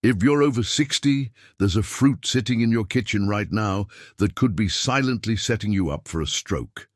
If you're over 60, there's a fruit sitting in your kitchen right now that could be silently setting you up for a stroke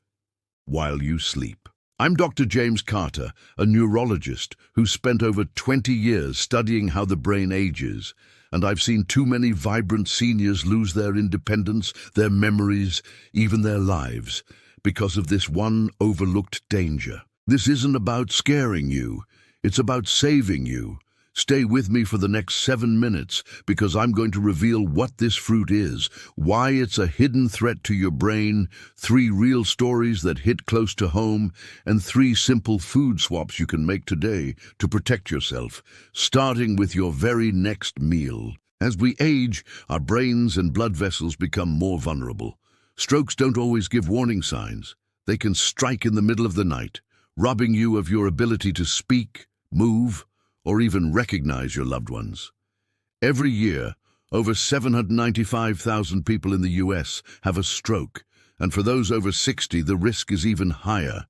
while you sleep. I'm Dr. James Carter, a neurologist who spent over 20 years studying how the brain ages, and I've seen too many vibrant seniors lose their independence, their memories, even their lives, because of this one overlooked danger. This isn't about scaring you, it's about saving you. Stay with me for the next 7 minutes because I'm going to reveal what this fruit is, why it's a hidden threat to your brain, 3 real stories that hit close to home, and 3 simple food swaps you can make today to protect yourself, starting with your very next meal. As we age, our brains and blood vessels become more vulnerable. Strokes don't always give warning signs. They can strike in the middle of the night, robbing you of your ability to speak, move, or even recognize your loved ones. Every year, over 795,000 people in the US have a stroke, and for those over 60, the risk is even higher.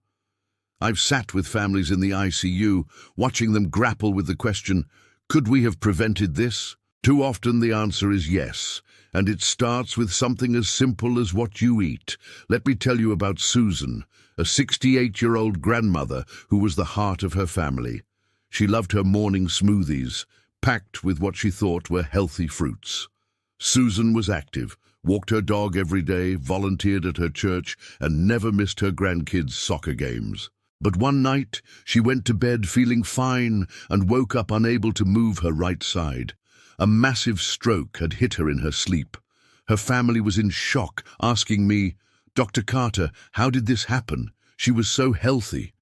I've sat with families in the ICU, watching them grapple with the question, could we have prevented this? Too often the answer is yes, and it starts with something as simple as what you eat. Let me tell you about Susan, a 68-year-old grandmother who was the heart of her family. She loved her morning smoothies, packed with what she thought were healthy fruits. Susan was active, walked her dog every day, volunteered at her church, and never missed her grandkids' soccer games. But one night, she went to bed feeling fine and woke up unable to move her right side. A massive stroke had hit her in her sleep. Her family was in shock, asking me, "Dr. Carter, how did this happen? She was so healthy."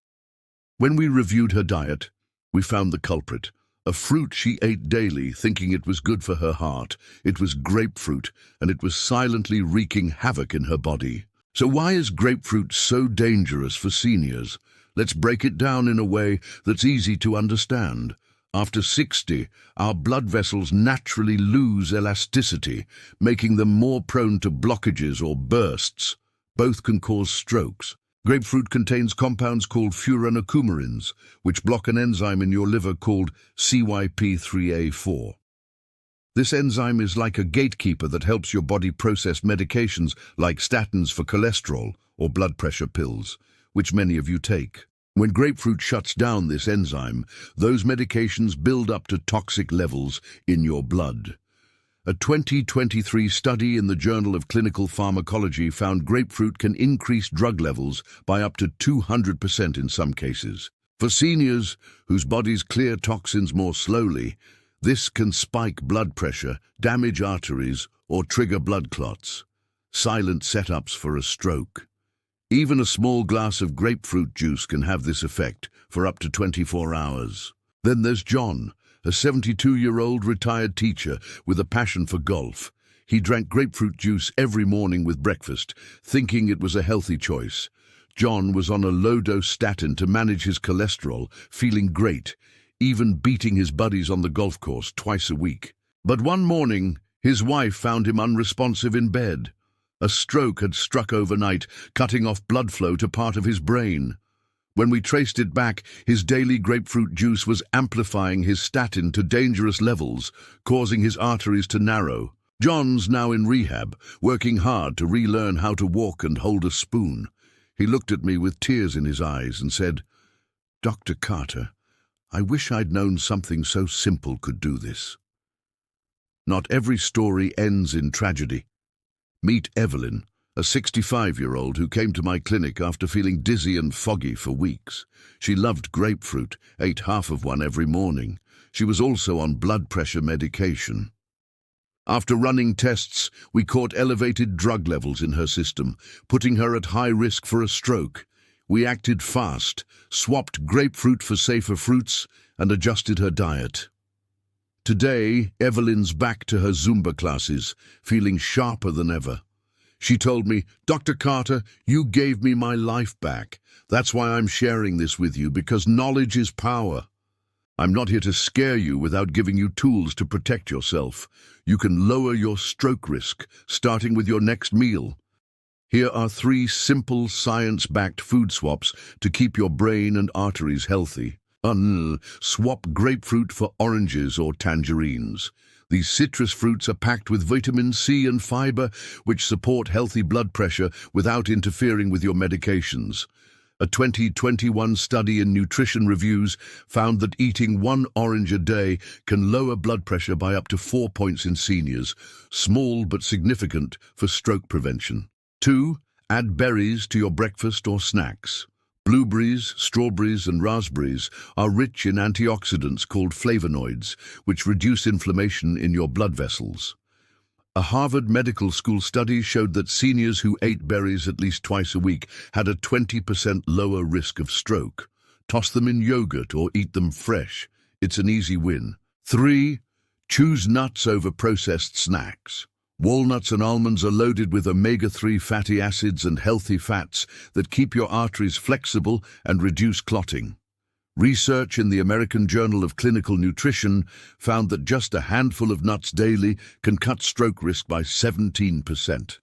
When we reviewed her diet, we found the culprit, a fruit she ate daily, thinking it was good for her heart. It was grapefruit, and it was silently wreaking havoc in her body. So why is grapefruit so dangerous for seniors? Let's break it down in a way that's easy to understand. After 60, our blood vessels naturally lose elasticity, making them more prone to blockages or bursts. Both can cause strokes. Grapefruit contains compounds called furanocoumarins, which block an enzyme in your liver called CYP3A4. This enzyme is like a gatekeeper that helps your body process medications like statins for cholesterol or blood pressure pills, which many of you take. When grapefruit shuts down this enzyme, those medications build up to toxic levels in your blood. A 2023 study in the Journal of Clinical Pharmacology found grapefruit can increase drug levels by up to 200% in some cases. For seniors whose bodies clear toxins more slowly, this can spike blood pressure, damage arteries, or trigger blood clots. Silent setups for a stroke. Even a small glass of grapefruit juice can have this effect for up to 24 hours. Then there's John, a 72-year-old retired teacher with a passion for golf. He drank grapefruit juice every morning with breakfast, thinking it was a healthy choice. John was on a low-dose statin to manage his cholesterol, feeling great, even beating his buddies on the golf course twice a week. But one morning, his wife found him unresponsive in bed. A stroke had struck overnight, cutting off blood flow to part of his brain. When we traced it back, his daily grapefruit juice was amplifying his statin to dangerous levels, causing his arteries to narrow. John's now in rehab, working hard to relearn how to walk and hold a spoon. He looked at me with tears in his eyes and said, "Dr. Carter, I wish I'd known something so simple could do this." Not every story ends in tragedy. Meet Evelyn, a 65-year-old who came to my clinic after feeling dizzy and foggy for weeks. She loved grapefruit, ate half of one every morning. She was also on blood pressure medication. After running tests, we caught elevated drug levels in her system, putting her at high risk for a stroke. We acted fast, swapped grapefruit for safer fruits, and adjusted her diet. Today, Evelyn's back to her Zumba classes, feeling sharper than ever. She told me, "Dr. Carter, you gave me my life back. That's why I'm sharing this with you, because knowledge is power. I'm not here to scare you without giving you tools to protect yourself. You can lower your stroke risk, starting with your next meal. Here are 3 simple science-backed food swaps to keep your brain and arteries healthy. Swap grapefruit for oranges or tangerines. These citrus fruits are packed with vitamin C and fiber, which support healthy blood pressure without interfering with your medications. A 2021 study in Nutrition Reviews found that eating one orange a day can lower blood pressure by up to 4 points in seniors, small but significant for stroke prevention. 2. Add berries to your breakfast or snacks. Blueberries, strawberries, and raspberries are rich in antioxidants called flavonoids, which reduce inflammation in your blood vessels. A Harvard Medical School study showed that seniors who ate berries at least twice a week had a 20% lower risk of stroke. Toss them in yogurt or eat them fresh. It's an easy win. 3. Choose nuts over processed snacks. Walnuts and almonds are loaded with omega-3 fatty acids and healthy fats that keep your arteries flexible and reduce clotting. Research in the American Journal of Clinical Nutrition found that just a handful of nuts daily can cut stroke risk by 17%.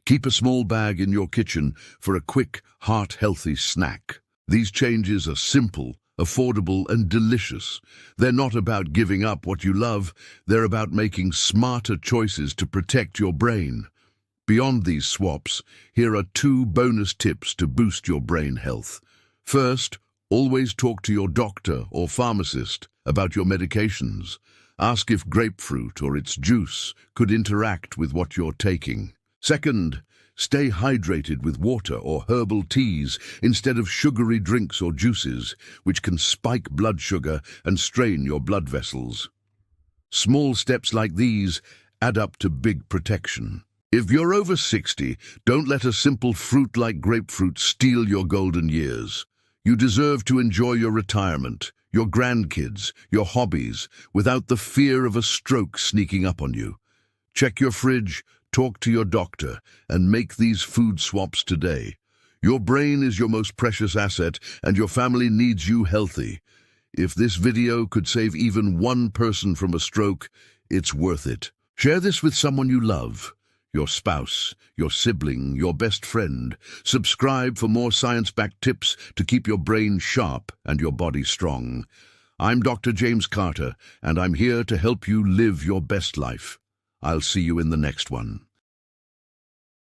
Keep a small bag in your kitchen for a quick, heart-healthy snack. These changes are simple, affordable, and delicious. They're not about giving up what you love, they're about making smarter choices to protect your brain. Beyond these swaps, here are 2 bonus tips to boost your brain health. First, always talk to your doctor or pharmacist about your medications. Ask if grapefruit or its juice could interact with what you're taking. Second, stay hydrated with water or herbal teas instead of sugary drinks or juices, which can spike blood sugar and strain your blood vessels. Small steps like these add up to big protection. If you're over 60, don't let a simple fruit like grapefruit steal your golden years. You deserve to enjoy your retirement, your grandkids, your hobbies, without the fear of a stroke sneaking up on you. Check your fridge, talk to your doctor, and make these food swaps today. Your brain is your most precious asset, and your family needs you healthy. If this video could save even one person from a stroke, it's worth it. Share this with someone you love. Your spouse, your sibling, your best friend. Subscribe for more science-backed tips to keep your brain sharp and your body strong. I'm Dr. James Carter, and I'm here to help you live your best life. I'll see you in the next one.